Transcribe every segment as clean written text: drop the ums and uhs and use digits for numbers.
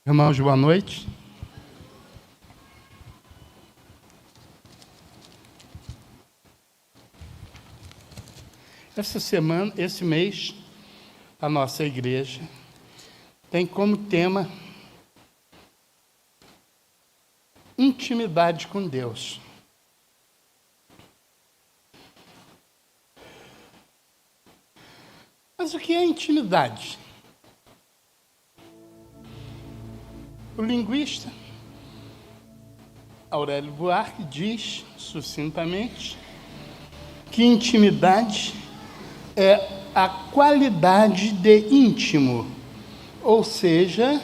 Irmãos, boa noite. Essa semana, esse mês, a nossa igreja tem como tema intimidade com Deus. Mas o que é intimidade? O linguista Aurélio Buarque diz, sucintamente, que intimidade é a qualidade de íntimo, ou seja,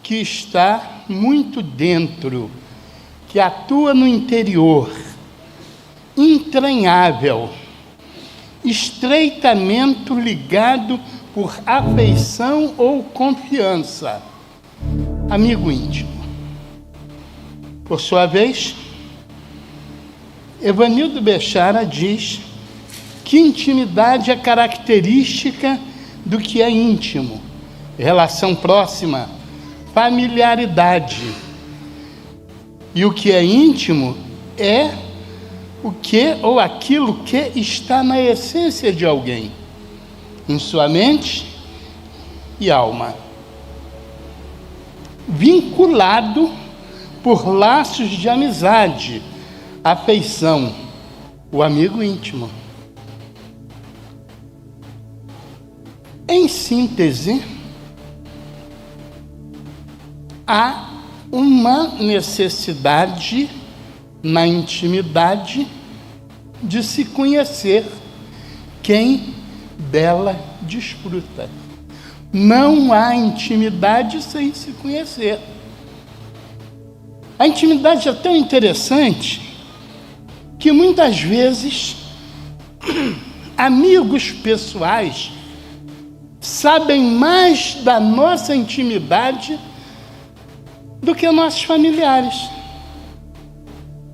que está muito dentro, que atua no interior, entranhável, estreitamente ligado por afeição ou confiança. Amigo íntimo. Por sua vez, Evanildo Bechara diz que intimidade é característica do que é íntimo, relação próxima, familiaridade. E o que é íntimo é o que ou aquilo que está na essência de alguém, em sua mente e alma, vinculado por laços de amizade, afeição, o amigo íntimo. Em síntese, há uma necessidade na intimidade de se conhecer quem dela desfruta. Não há intimidade sem se conhecer. A intimidade é tão interessante que muitas vezes amigos pessoais sabem mais da nossa intimidade do que nossos familiares.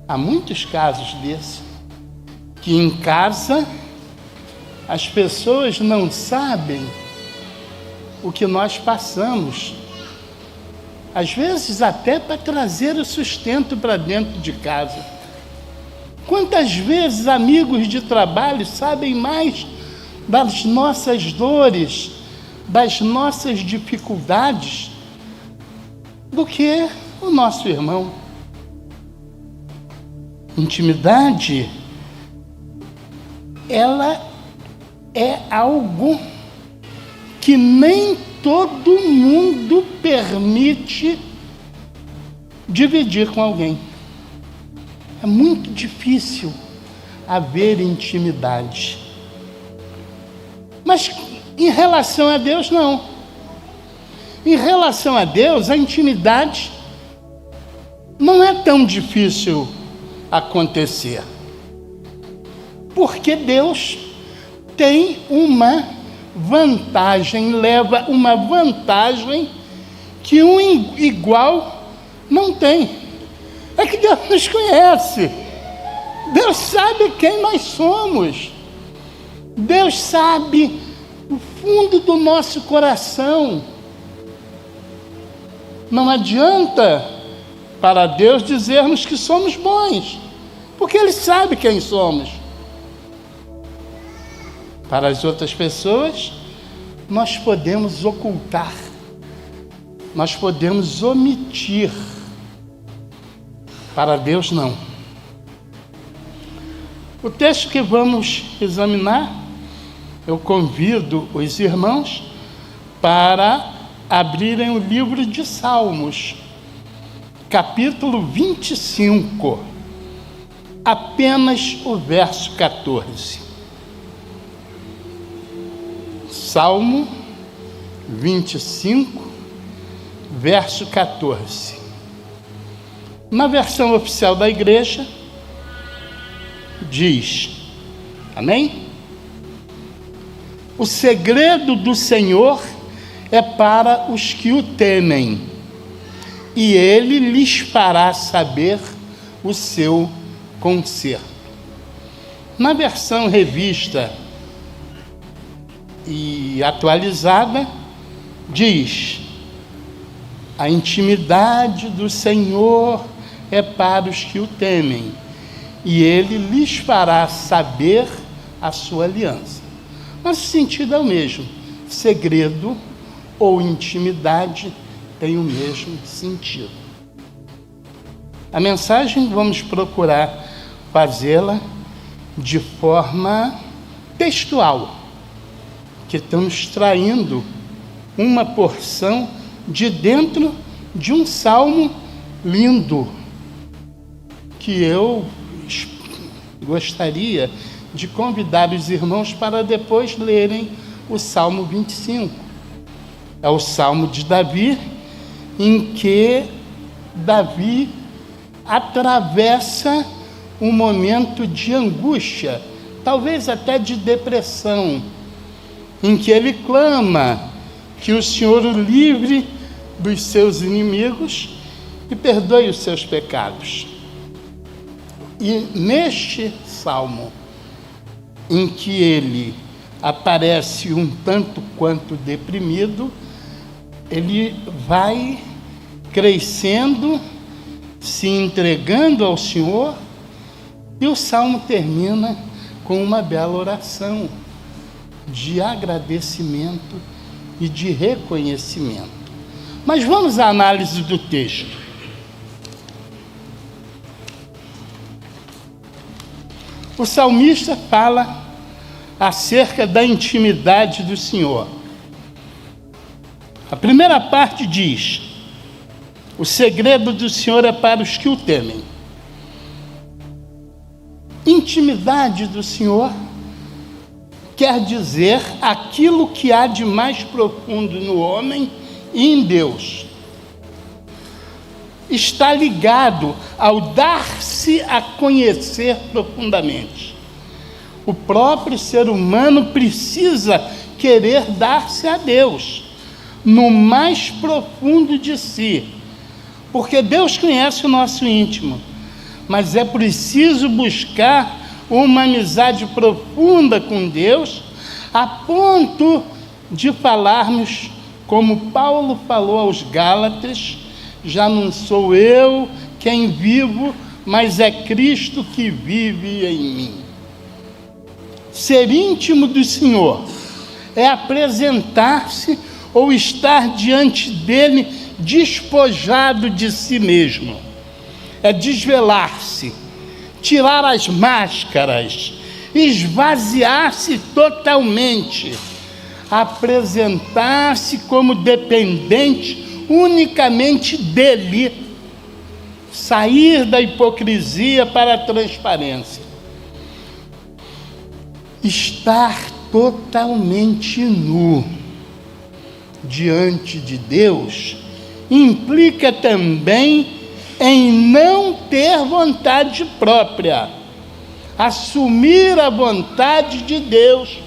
Há muitos casos desses, que em casa as pessoas não sabem o que nós passamos, às vezes até para trazer o sustento para dentro de casa. Quantas vezes amigos de trabalho sabem mais das nossas dores, das nossas dificuldades, do que o nosso irmão? Intimidade, ela é algo que nem todo mundo permite dividir com alguém. É muito difícil haver intimidade. Mas em relação a Deus, não. Em relação a Deus, a intimidade não é tão difícil acontecer. Porque Deus tem uma vantagem, leva uma vantagem que um igual não tem. É que Deus nos conhece. Deus sabe quem nós somos. Deus sabe o fundo do nosso coração. Não adianta para Deus dizermos que somos bons, porque Ele sabe quem somos. Para as outras pessoas, nós podemos ocultar, nós podemos omitir. Para Deus, não. O texto que vamos examinar, eu convido os irmãos para abrirem o livro de Salmos, capítulo 25, apenas o verso 14. Salmo 25, verso 14. Na versão oficial da igreja, diz, amém? O segredo do Senhor é para os que o temem, e Ele lhes fará saber o seu conserto. Na versão revista e atualizada, diz: A intimidade do Senhor é para os que o temem, e Ele lhes fará saber a sua aliança. Mas o sentido é o mesmo. Segredo ou intimidade tem o mesmo sentido. A mensagem vamos procurar fazê-la de forma textual, que estamos extraindo uma porção de dentro de um salmo lindo, que eu gostaria de convidar os irmãos para depois lerem o Salmo 25. É o Salmo de Davi, em que Davi atravessa um momento de angústia, talvez até de depressão, em que ele clama que o Senhor o livre dos seus inimigos e perdoe os seus pecados. E neste salmo, em que ele aparece um tanto quanto deprimido, ele vai crescendo, se entregando ao Senhor, e o salmo termina com uma bela oração de agradecimento e de reconhecimento. Mas vamos à análise do texto. O salmista fala acerca da intimidade do Senhor. A primeira parte diz: o segredo do Senhor é para os que o temem. Intimidade do Senhor quer dizer aquilo que há de mais profundo no homem e em Deus. Está ligado ao dar-se a conhecer profundamente. O próprio ser humano precisa querer dar-se a Deus, no mais profundo de si, porque Deus conhece o nosso íntimo, mas é preciso buscar uma amizade profunda com Deus, a ponto de falarmos, como Paulo falou aos Gálatas: já não sou eu quem vivo, mas é Cristo que vive em mim. Ser íntimo do Senhor é apresentar-se ou estar diante dele despojado de si mesmo. É desvelar-se, tirar as máscaras, esvaziar-se totalmente, apresentar-se como dependente unicamente dele, sair da hipocrisia para a transparência. Estar totalmente nu diante de Deus implica também em não ter vontade própria, assumir a vontade de Deus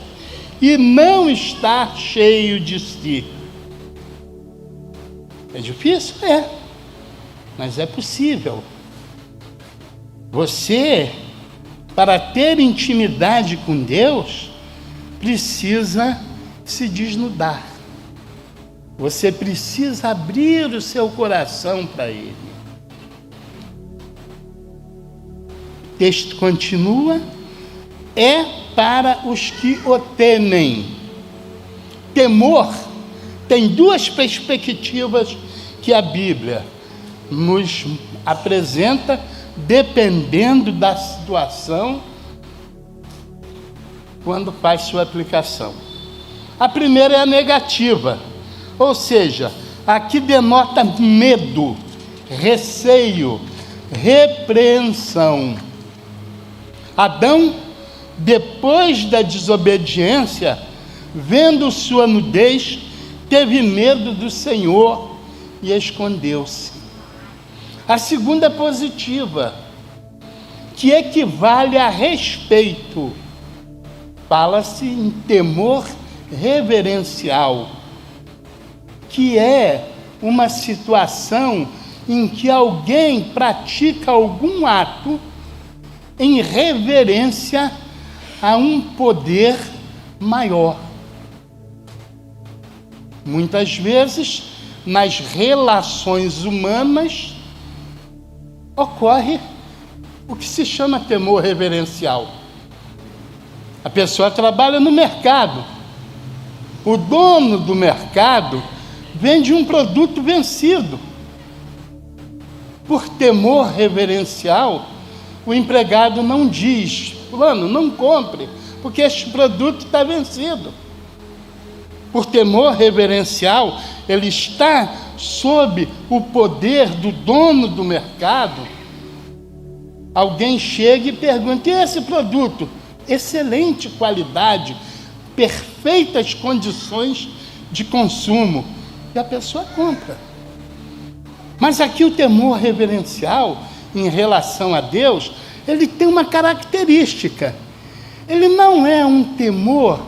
e não estar cheio de si. É difícil? É, mas é possível. Você, para ter intimidade com Deus, precisa se desnudar. Você precisa abrir o seu coração para Ele. O texto continua: é para os que o temem. Temor tem duas perspectivas que a Bíblia nos apresenta, dependendo da situação, quando faz sua aplicação. A primeira é a negativa, ou seja, a que denota medo, receio, repreensão. Adão, depois da desobediência, vendo sua nudez, teve medo do Senhor e escondeu-se. A segunda é positiva, que equivale a respeito. Fala-se em temor reverencial, que é uma situação em que alguém pratica algum ato em reverência a um poder maior. Muitas vezes nas relações humanas, ocorre o que se chama temor reverencial. A pessoa trabalha no mercado. O dono do mercado vende um produto vencido. Por temor reverencial, o empregado não diz: fulano, não compre, porque este produto está vencido. Por temor reverencial, ele está sob o poder do dono do mercado. Alguém chega e pergunta: e esse produto? Excelente qualidade, perfeitas condições de consumo. E a pessoa compra. Mas aqui o temor reverencial, em relação a Deus, ele tem uma característica. Ele não é um temor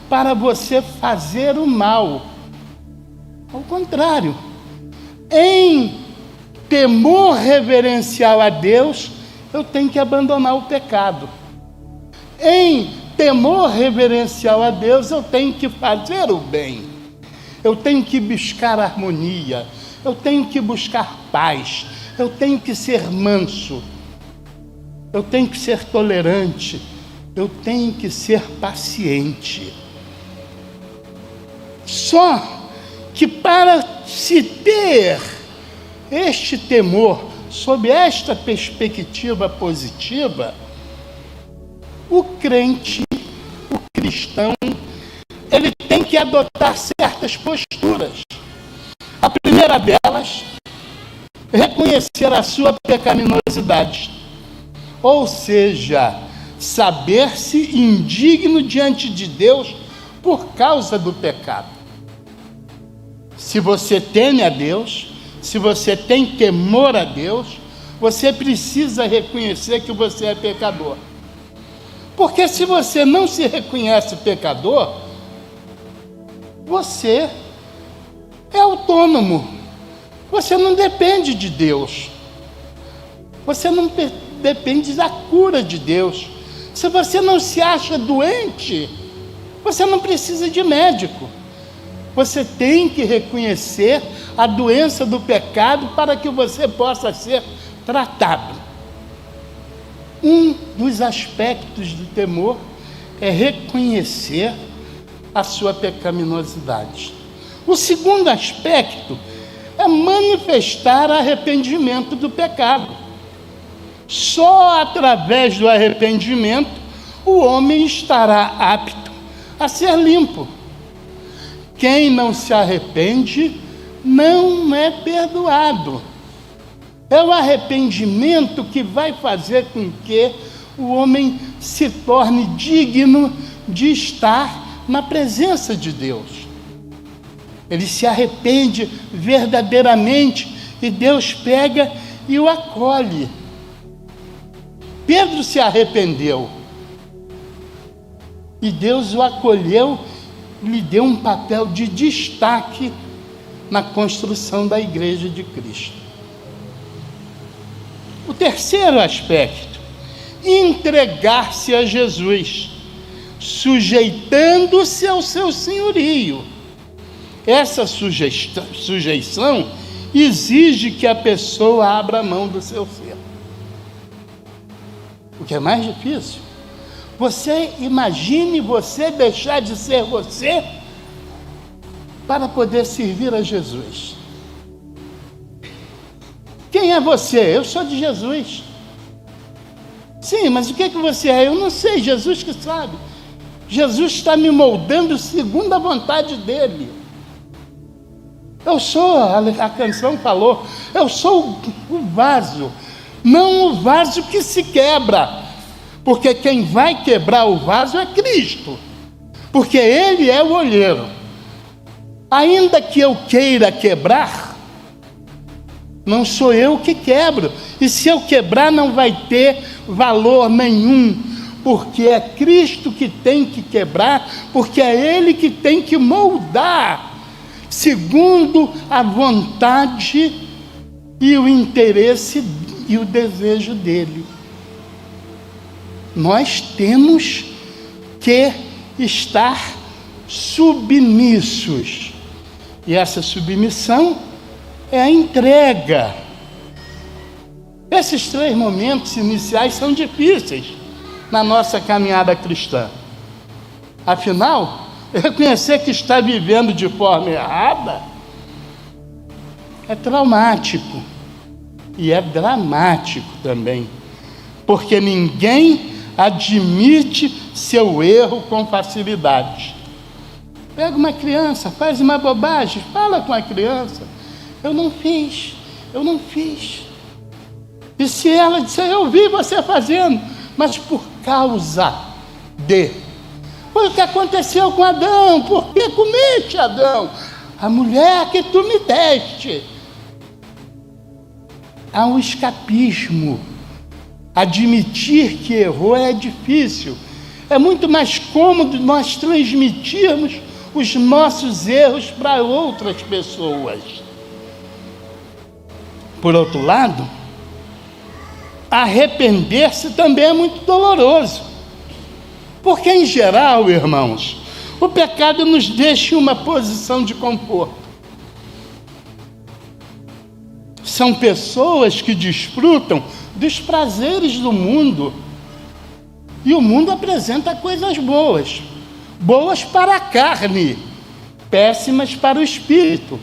para você fazer o mal. Ao contrário, em temor reverencial a Deus, eu tenho que abandonar o pecado. Em temor reverencial a Deus, eu tenho que fazer o bem. Eu tenho que buscar harmonia. Eu tenho que buscar paz. Eu tenho que ser manso. Eu tenho que ser tolerante. Eu tenho que ser paciente. Só que para se ter este temor, sob esta perspectiva positiva, o crente, o cristão, ele tem que adotar certas posturas. A primeira delas, reconhecer a sua pecaminosidade, ou seja, saber-se indigno diante de Deus por causa do pecado. Se você teme a Deus, se você tem temor a Deus, você precisa reconhecer que você é pecador. Porque se você não se reconhece pecador, você é autônomo. Você não depende de Deus. Você não depende da cura de Deus. Se você não se acha doente, você não precisa de médico. Você tem que reconhecer a doença do pecado para que você possa ser tratado. Um dos aspectos do temor é reconhecer a sua pecaminosidade. O segundo aspecto é manifestar arrependimento do pecado. Só através do arrependimento o homem estará apto a ser limpo. Quem não se arrepende não é perdoado. É o arrependimento que vai fazer com que o homem se torne digno de estar na presença de Deus. Ele se arrepende verdadeiramente e Deus pega e o acolhe. Pedro se arrependeu e Deus o acolheu e lhe deu um papel de destaque na construção da Igreja de Cristo. O terceiro aspecto, entregar-se a Jesus, sujeitando-se ao seu senhorio. Essa sujeição exige que a pessoa abra mão do seu ser. O que é mais difícil? Você imagine você deixar de ser você para poder servir a Jesus. Quem é você? Eu sou de Jesus. Sim, mas o que você é? Eu não sei, Jesus que sabe. Jesus está me moldando segundo a vontade dele. Eu sou, a canção falou, eu sou o vaso, não o vaso que se quebra, porque quem vai quebrar o vaso é Cristo, porque Ele é o olheiro. Ainda que eu queira quebrar, não sou eu que quebro, e se eu quebrar não vai ter valor nenhum, porque é Cristo que tem que quebrar, porque é Ele que tem que moldar, segundo a vontade e o interesse e o desejo dele. Nós temos que estar submissos. E essa submissão é a entrega. Esses 3 momentos iniciais são difíceis na nossa caminhada cristã. Afinal, reconhecer que está vivendo de forma errada é traumático e é dramático também, porque ninguém admite seu erro com facilidade. Pega uma criança, faz uma bobagem, fala com a criança: eu não fiz. E se ela disser: eu vi você fazendo, mas por causa de... Foi o que aconteceu com Adão. Por que comeste, Adão? A mulher que tu me deste. Há um escapismo. Admitir que errou é difícil. É muito mais cômodo nós transmitirmos os nossos erros para outras pessoas. Por outro lado, arrepender-se também é muito doloroso. Porque, em geral, irmãos, o pecado nos deixa em uma posição de conforto. São pessoas que desfrutam dos prazeres do mundo. E o mundo apresenta coisas boas. Boas para a carne, péssimas para o espírito.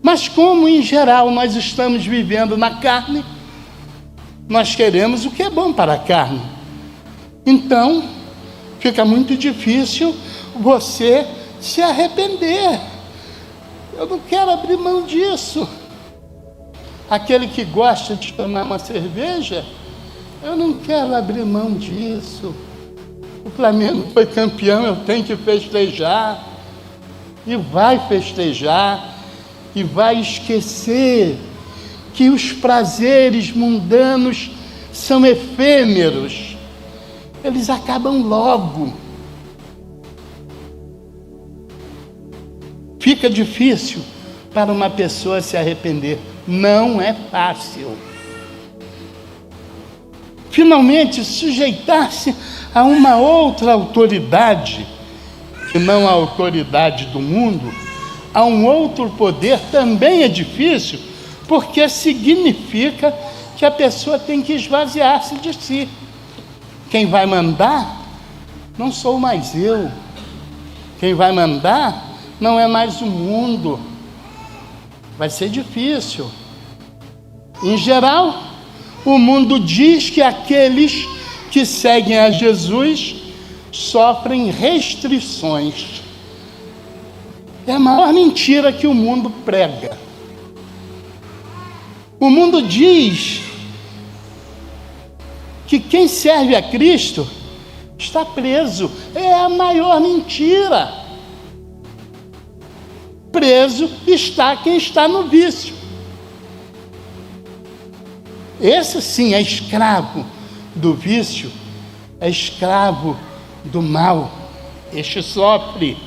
Mas como, em geral, nós estamos vivendo na carne, nós queremos o que é bom para a carne. Então, fica muito difícil você se arrepender. Eu não quero abrir mão disso. Aquele que gosta de tomar uma cerveja, eu não quero abrir mão disso. O Flamengo foi campeão, eu tenho que festejar. E vai festejar, e vai esquecer que os prazeres mundanos são efêmeros. Eles acabam logo. Fica difícil para uma pessoa se arrepender. Não é fácil. Finalmente, sujeitar-se a uma outra autoridade, que não a autoridade do mundo, a um outro poder, também é difícil, porque significa que a pessoa tem que esvaziar-se de si. Quem vai mandar não sou mais eu. Quem vai mandar não é mais o mundo. Vai ser difícil. Em geral, o mundo diz que aqueles que seguem a Jesus sofrem restrições. É a maior mentira que o mundo prega. O mundo diz que quem serve a Cristo está preso. É a maior mentira. Preso está quem está no vício. Esse sim é escravo do vício, é escravo do mal. Este sofre.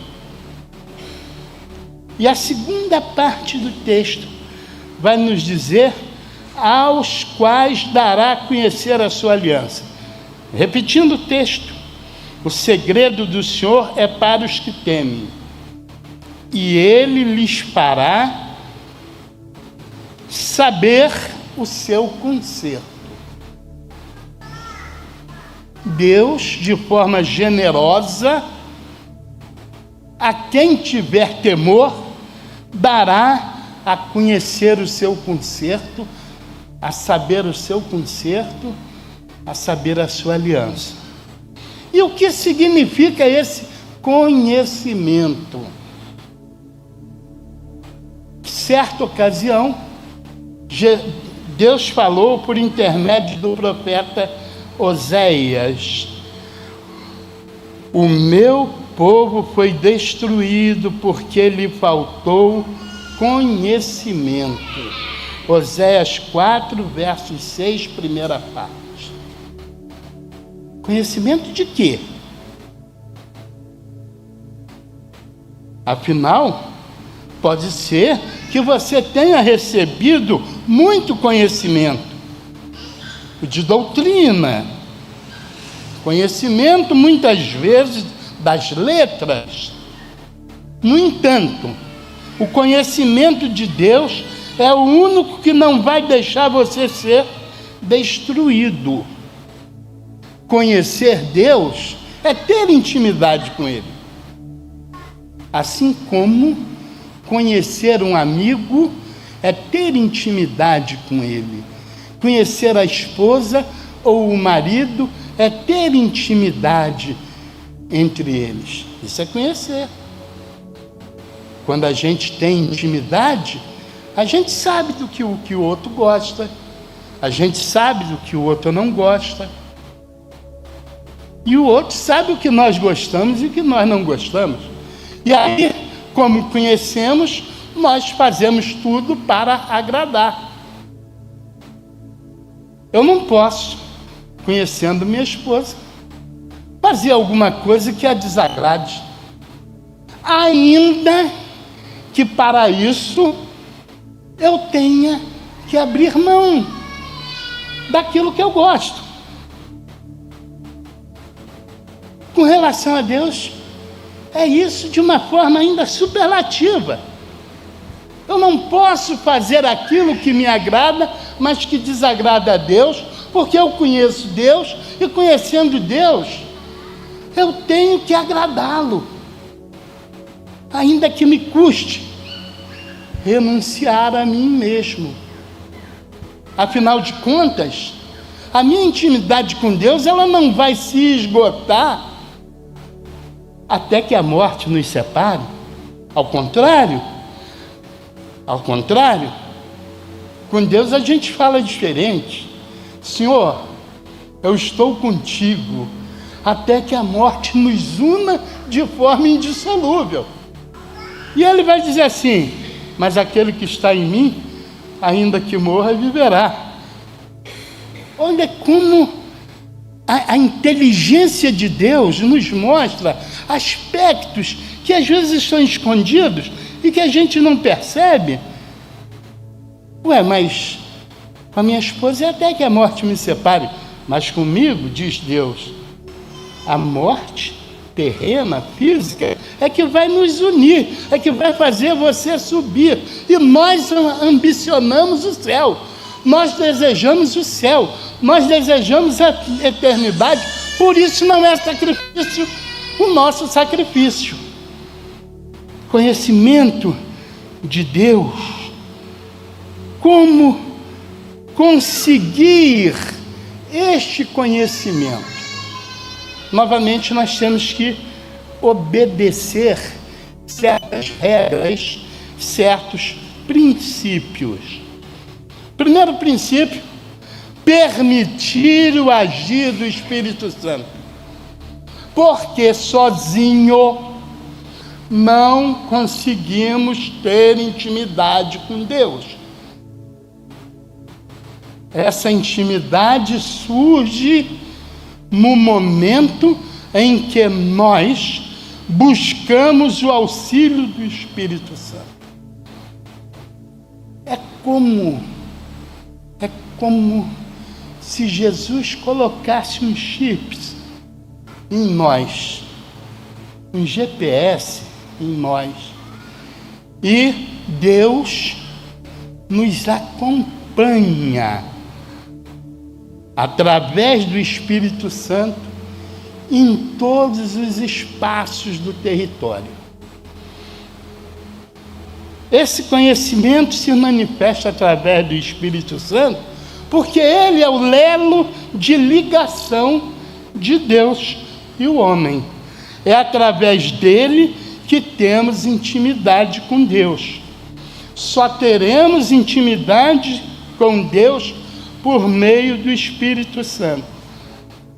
E a segunda parte do texto vai nos dizer: aos quais dará a conhecer a sua aliança. Repetindo o texto: o segredo do Senhor é para os que temem, e Ele lhes fará saber o seu conserto. Deus, de forma generosa, a quem tiver temor, dará a conhecer o seu conserto, a saber o seu conserto, a saber a sua aliança. E o que significa esse conhecimento? Certa ocasião, Deus falou por intermédio do profeta Oséias: o meu povo foi destruído porque lhe faltou conhecimento. Oséias 4, versos 6, primeira parte. Conhecimento de quê? Afinal, pode ser que você tenha recebido muito conhecimento de doutrina, conhecimento muitas vezes das letras. No entanto, o conhecimento de Deus é o único que não vai deixar você ser destruído. Conhecer Deus é ter intimidade com Ele. Assim como conhecer um amigo é ter intimidade com ele. Conhecer a esposa ou o marido é ter intimidade entre eles. Isso é conhecer. Quando a gente tem intimidade, a gente sabe do que o outro gosta, a gente sabe do que o outro não gosta, e o outro sabe o que nós gostamos e o que nós não gostamos. E aí, como conhecemos, nós fazemos tudo para agradar. Eu não posso, conhecendo minha esposa, fazer alguma coisa que a desagrade, ainda que para isso eu tenha que abrir mão daquilo que eu gosto. Com relação a Deus, é isso de uma forma ainda superlativa. Eu não posso fazer aquilo que me agrada, mas que desagrada a Deus, porque eu conheço Deus, e conhecendo Deus, eu tenho que agradá-lo, ainda que me custe renunciar a mim mesmo. Afinal de contas, a minha intimidade com Deus, ela não vai se esgotar até que a morte nos separe. Ao contrário, com Deus a gente fala diferente. Senhor, eu estou contigo até que a morte nos una de forma indissolúvel. E Ele vai dizer assim: mas aquele que está em mim, ainda que morra, viverá. Olha como a inteligência de Deus nos mostra aspectos que às vezes estão escondidos e que a gente não percebe. Mas com a minha esposa é até que a morte me separe, mas comigo, diz Deus, a morte terrena, física, é que vai nos unir, é que vai fazer você subir. E nós ambicionamos o céu, nós desejamos o céu, nós desejamos a eternidade. Por isso não é sacrifício o nosso sacrifício. Conhecimento de Deus. Como conseguir este conhecimento? Novamente, nós temos que obedecer certas regras, certos princípios. Primeiro princípio: permitir o agir do Espírito Santo. Porque sozinho não conseguimos ter intimidade com Deus. Essa intimidade surge no momento em que nós buscamos o auxílio do Espírito Santo. É como se Jesus colocasse um chip em nós, um GPS em nós, e Deus nos acompanha através do Espírito Santo em todos os espaços do território. Esse conhecimento se manifesta através do Espírito Santo, porque ele é o elo de ligação de Deus e o homem. É através dele que temos intimidade com Deus. Só teremos intimidade com Deus por meio do Espírito Santo,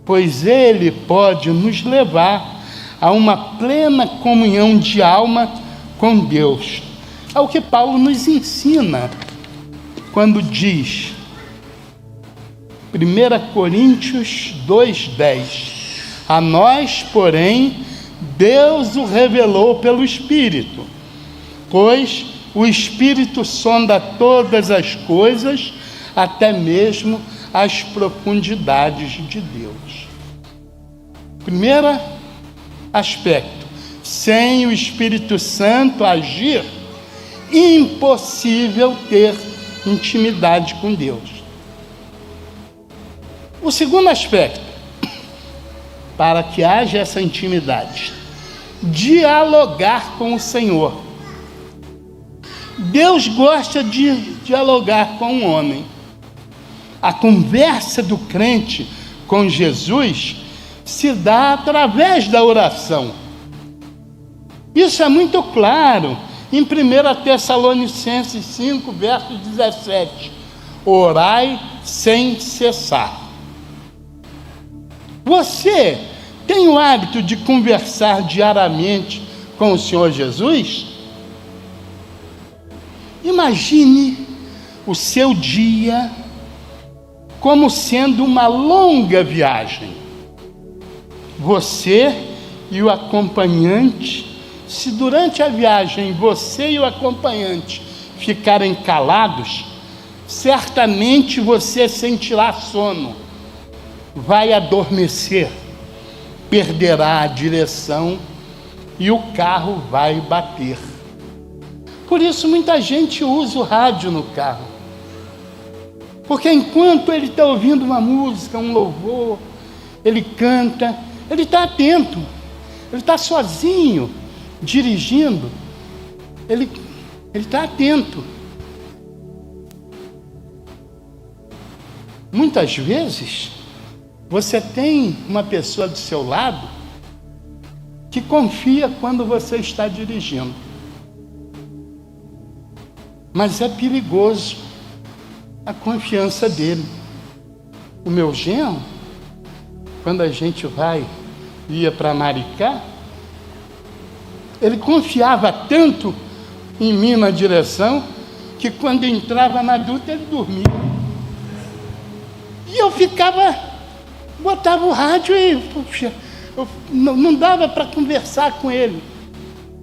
pois ele pode nos levar a uma plena comunhão de alma com Deus. É o que Paulo nos ensina quando diz, 1 Coríntios 2:10, a nós, porém, Deus o revelou pelo Espírito, pois o Espírito sonda todas as coisas, até mesmo as profundidades de Deus. Primeiro aspecto: sem o Espírito Santo agir, impossível ter intimidade com Deus. O segundo aspecto, para que haja essa intimidade, dialogar com o Senhor. Deus gosta de dialogar com o homem. A conversa do crente com Jesus se dá através da oração. Isso é muito claro em 1 Tessalonicenses 5, verso 17. Orai sem cessar. Você tem o hábito de conversar diariamente com o Senhor Jesus? Imagine o seu dia como sendo uma longa viagem. Você e o acompanhante, se durante a viagem você e o acompanhante ficarem calados, certamente você sentirá sono, vai adormecer, perderá a direção e o carro vai bater. Por isso muita gente usa o rádio no carro, porque enquanto ele está ouvindo uma música, um louvor, ele canta, ele está atento, ele está sozinho, dirigindo, ele está atento. Muitas vezes, você tem uma pessoa do seu lado que confia quando você está dirigindo. Mas é perigoso a confiança dele. O meu genro, quando a gente ia para Maricá, ele confiava tanto em mim na direção, que quando entrava na duta ele dormia. E eu botava o rádio e não dava para conversar com ele.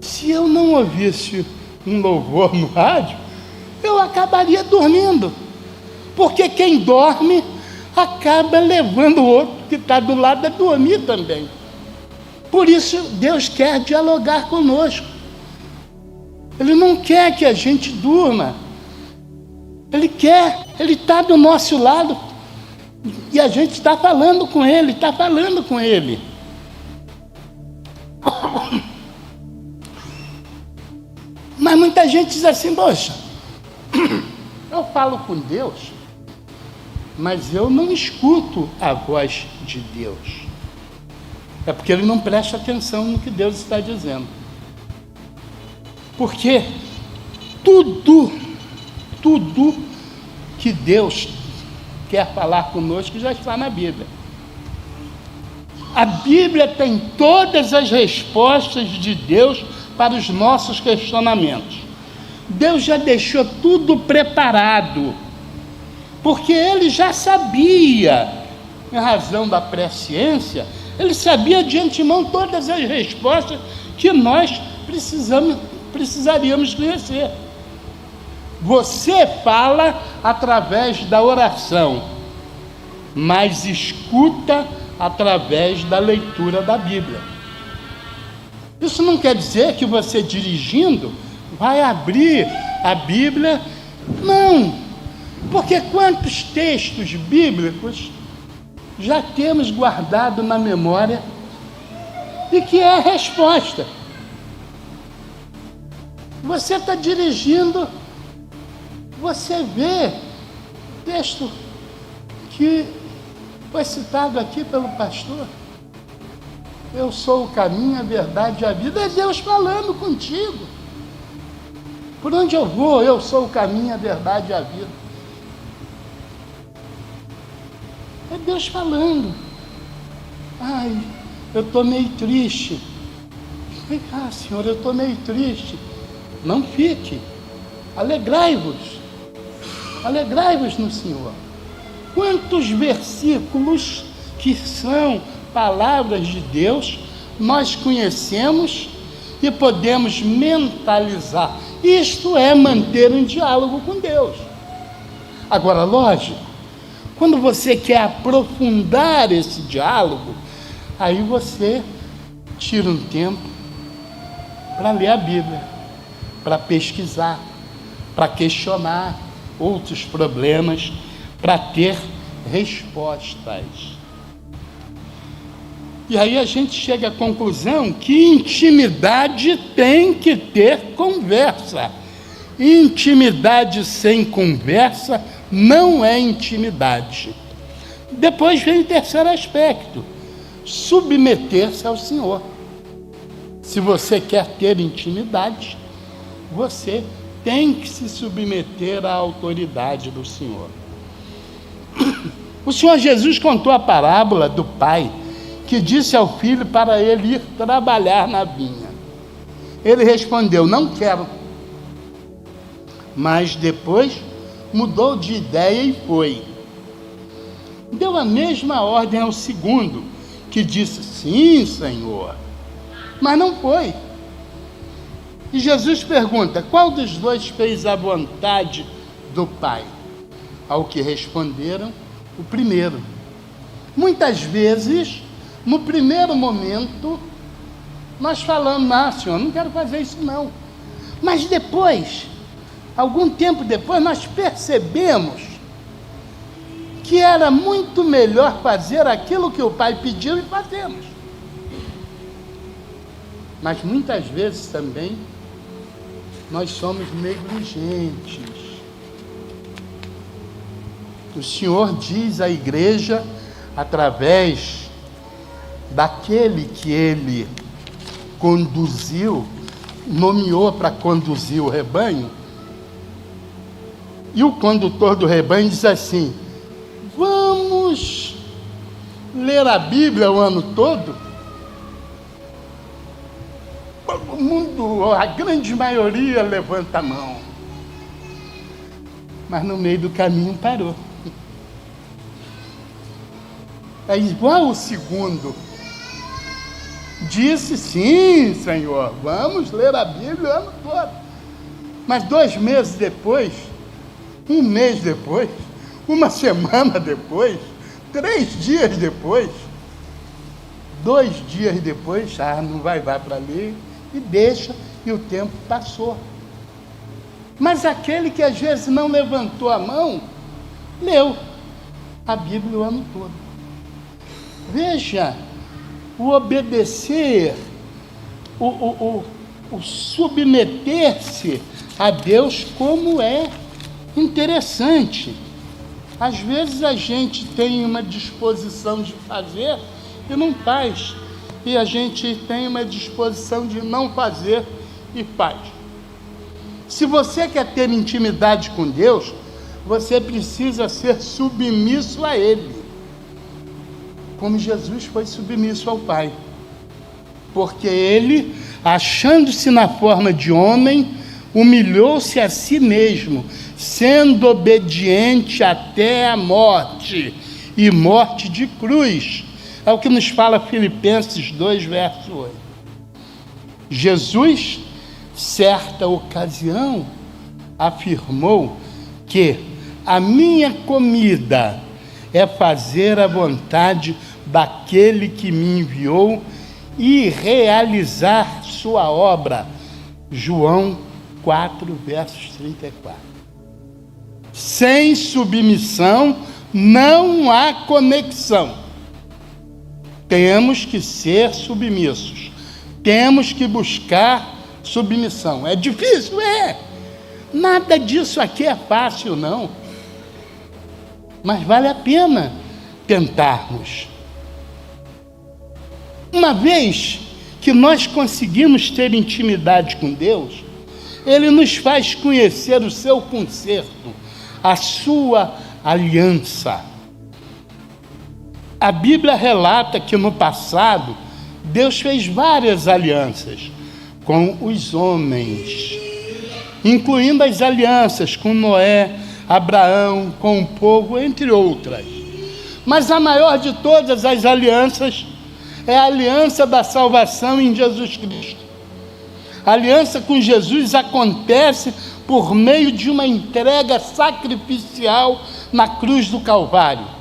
Se eu não ouvisse um louvor no rádio, eu acabaria dormindo. Porque quem dorme acaba levando o outro que está do lado a dormir também. Por isso Deus quer dialogar conosco. Ele não quer que a gente durma. Ele está do nosso lado. E a gente está falando com ele, Mas muita gente diz assim, poxa, eu falo com Deus, mas eu não escuto a voz de Deus. É porque ele não presta atenção no que Deus está dizendo. Porque tudo que Deus quer falar conosco já está na Bíblia. A Bíblia tem todas as respostas de Deus para os nossos questionamentos. Deus já deixou tudo preparado, porque ele já sabia, em razão da presciência, ele sabia de antemão todas as respostas que nós precisaríamos conhecer. Você fala através da oração, mas escuta através da leitura da Bíblia. Isso não quer dizer que você dirigindo vai abrir a Bíblia, não, porque quantos textos bíblicos já temos guardado na memória e que é a resposta. Você está dirigindo, você vê texto que foi citado aqui pelo pastor. Eu sou o caminho, a verdade e a vida. É Deus falando contigo. Por onde eu vou, eu sou o caminho, a verdade e a vida. É Deus falando. Ai, eu estou meio triste. Vem cá, Senhor, eu estou meio triste. Não fique. Alegrai-vos. Alegrai-vos no Senhor. Quantos versículos que são palavras de Deus nós conhecemos e podemos mentalizar. Isto é manter um diálogo com Deus. Agora, lógico, quando você quer aprofundar esse diálogo, aí você tira um tempo para ler a Bíblia, para pesquisar, para questionar outros problemas, para ter respostas. E aí a gente chega à conclusão que intimidade tem que ter conversa. Intimidade sem conversa não é intimidade. Depois vem o terceiro aspecto: submeter-se ao Senhor. Se você quer ter intimidade, você tem que se submeter à autoridade do Senhor. O Senhor Jesus contou a parábola do pai que disse ao filho para ele ir trabalhar na vinha. Ele respondeu: não quero. Mas depois mudou de ideia e foi. Deu a mesma ordem ao segundo, que disse: sim, Senhor, mas não foi. E Jesus pergunta: qual dos dois fez a vontade do Pai? Ao que responderam: o primeiro. Muitas vezes, no primeiro momento, nós falamos: ah, Senhor, não quero fazer isso não. Mas depois, algum tempo depois, nós percebemos que era muito melhor fazer aquilo que o Pai pediu e fazemos. Mas muitas vezes também nós somos negligentes. O Senhor diz à igreja, através daquele que Ele conduziu, nomeou para conduzir o rebanho, e o condutor do rebanho diz assim: vamos ler a Bíblia o ano todo? O mundo, a grande maioria, levanta a mão. Mas no meio do caminho parou. É igual o segundo. Disse: sim, Senhor, vamos ler a Bíblia o ano todo. Mas 2 meses depois, 1 mês depois, 1 semana depois, 3 dias depois, 2 dias depois, não vai dar para ler, e deixa, e o tempo passou. Mas aquele que às vezes não levantou a mão, leu a Bíblia o ano todo. Veja, o obedecer, o submeter-se a Deus, como é interessante. Às vezes a gente tem uma disposição de fazer e não faz, e a gente tem uma disposição de não fazer e faz. Se você quer ter intimidade com Deus, você precisa ser submisso a Ele, como Jesus foi submisso ao Pai. Porque Ele, achando-se na forma de homem, humilhou-se a si mesmo, sendo obediente até a morte, e morte de cruz. É o que nos fala Filipenses 2, verso 8. Jesus, certa ocasião, afirmou que a minha comida é fazer a vontade daquele que me enviou e realizar sua obra. João 4, versos 34. Sem submissão não há conexão. Temos que ser submissos. Temos que buscar submissão. É difícil? É. Nada disso aqui é fácil, não. Mas vale a pena tentarmos. Uma vez que nós conseguimos ter intimidade com Deus, Ele nos faz conhecer o seu concerto, a sua aliança. A Bíblia relata que no passado, Deus fez várias alianças com os homens, incluindo as alianças com Noé, Abraão, com o povo, entre outras. Mas a maior de todas as alianças é a aliança da salvação em Jesus Cristo. A aliança com Jesus acontece por meio de uma entrega sacrificial na cruz do Calvário.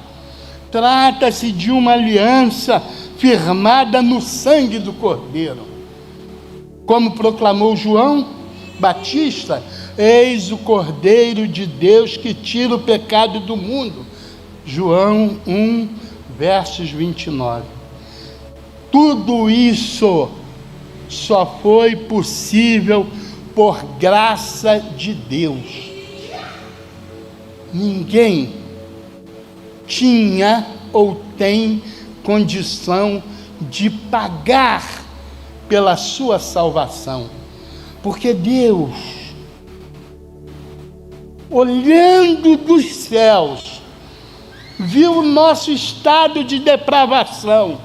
Trata-se de uma aliança firmada no sangue do Cordeiro. Como proclamou João Batista, eis o Cordeiro de Deus que tira o pecado do mundo. João 1, versos 29. Tudo isso só foi possível por graça de Deus. Ninguém tinha ou tem condição de pagar pela sua salvação, porque Deus, olhando dos céus, viu o nosso estado de depravação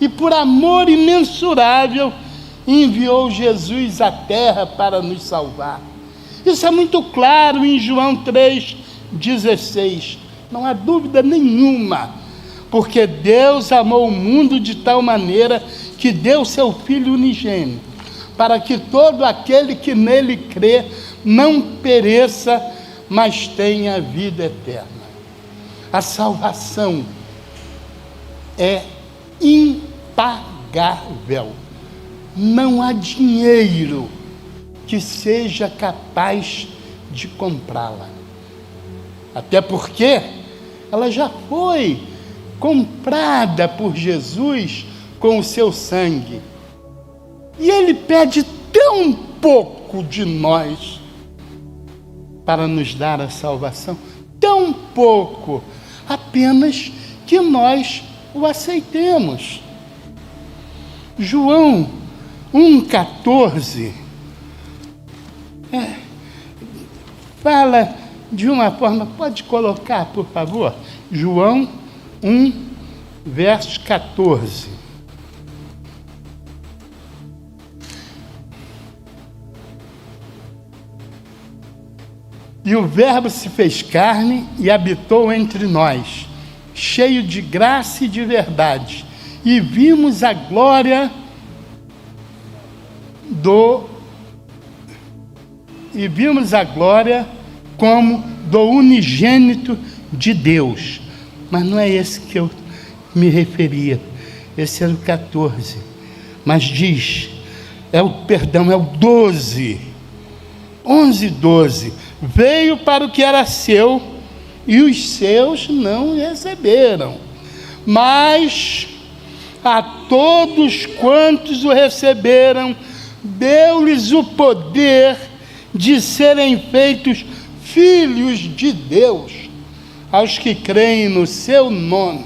e, por amor imensurável, enviou Jesus à terra para nos salvar. Isso é muito claro em João 3,16. Não há dúvida nenhuma, porque Deus amou o mundo de tal maneira que deu seu Filho unigênito, para que todo aquele que nele crê não pereça, mas tenha vida eterna. A salvação é impagável. Não há dinheiro que seja capaz de comprá-la. Até porque ela já foi comprada por Jesus com o seu sangue. E Ele pede tão pouco de nós para nos dar a salvação, tão pouco, apenas que nós o aceitemos. João 1,14 fala de uma forma, pode colocar, por favor? João 1, verso 14. E o Verbo se fez carne e habitou entre nós, cheio de graça e de verdade, e vimos a glória como do unigênito de Deus. Mas não é esse que eu me referia, esse era o 14, mas diz, é o 12, 11:12, veio para o que era seu, e os seus não receberam, mas a todos quantos o receberam, deu-lhes o poder de serem feitos filhos de Deus, aos que creem no seu nome,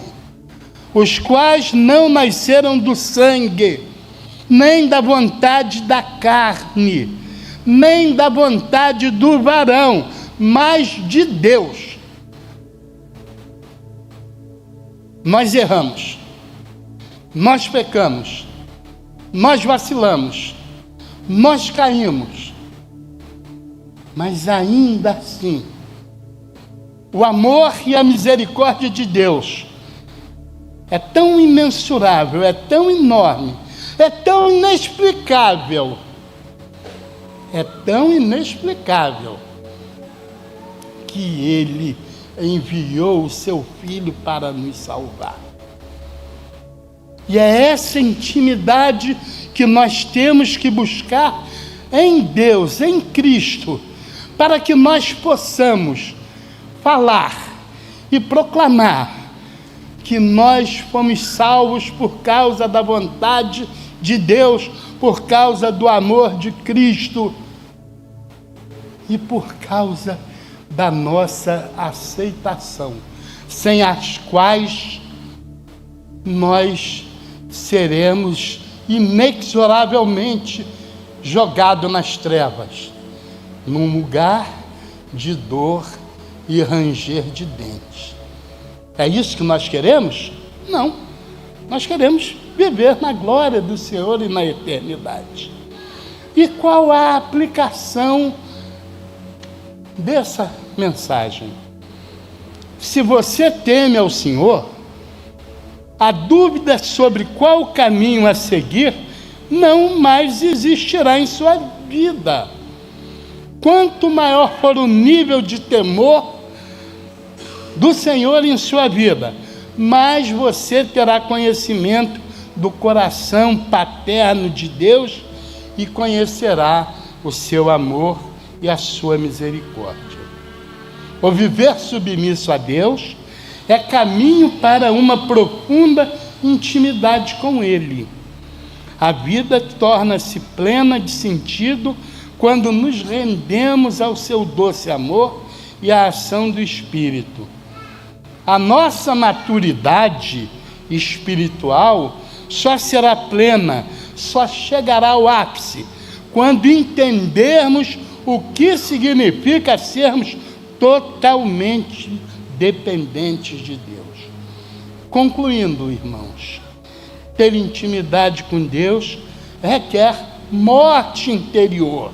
os quais não nasceram do sangue, nem da vontade da carne, nem da vontade do varão, mas de Deus. Nós erramos, nós pecamos, nós vacilamos, nós caímos, mas ainda assim, o amor e a misericórdia de Deus é tão imensurável, é tão enorme, é tão inexplicável, que Ele enviou o seu Filho para nos salvar. E é essa intimidade que nós temos que buscar em Deus, em Cristo, para que nós possamos falar e proclamar que nós fomos salvos por causa da vontade de Deus, por causa do amor de Cristo e por causa da nossa aceitação, sem as quais nós seremos inexoravelmente jogados nas trevas, num lugar de dor e ranger de dentes. É isso que nós queremos? Não. Nós queremos viver na glória do Senhor e na eternidade. E qual a aplicação dessa mensagem? Se você teme ao Senhor, a dúvida sobre qual caminho a seguir não mais existirá em sua vida. Quanto maior for o nível de temor do Senhor em sua vida, mais você terá conhecimento do coração paterno de Deus e conhecerá o seu amor e a sua misericórdia. O viver submisso a Deus é caminho para uma profunda intimidade com Ele. A vida torna-se plena de sentido quando nos rendemos ao seu doce amor e à ação do Espírito. A nossa maturidade espiritual só será plena, só chegará ao ápice, quando entendermos o que significa sermos totalmente dependentes de Deus. Concluindo, irmãos, ter intimidade com Deus requer morte interior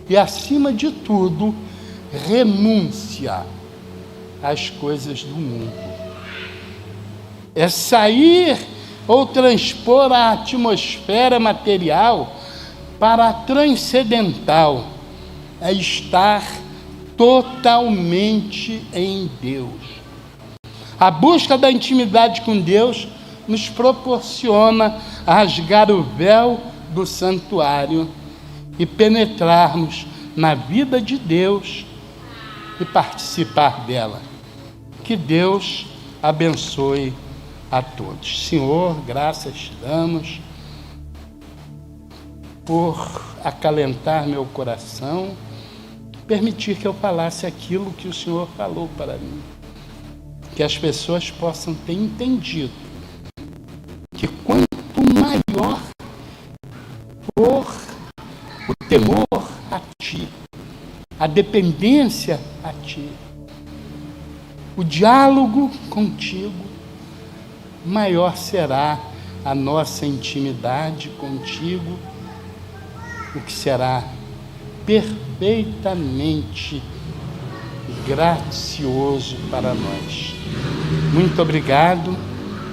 e, acima de tudo, renúncia às coisas do mundo. É sair ou transpor a atmosfera material para a transcendental, é estar totalmente em Deus. A busca da intimidade com Deus nos proporciona rasgar o véu do santuário e penetrarmos na vida de Deus e participar dela. Que Deus abençoe a todos. Senhor, graças te damos por acalentar meu coração, permitir que eu falasse aquilo que o Senhor falou para mim. Que as pessoas possam ter entendido que quanto maior for o temor a Ti, a dependência a Ti, o diálogo contigo, maior será a nossa intimidade contigo, o que será perfeitamente gracioso para nós. Muito obrigado,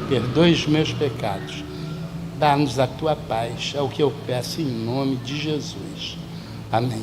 perdoe os meus pecados, dá-nos a Tua paz, é o que eu peço em nome de Jesus. Amém.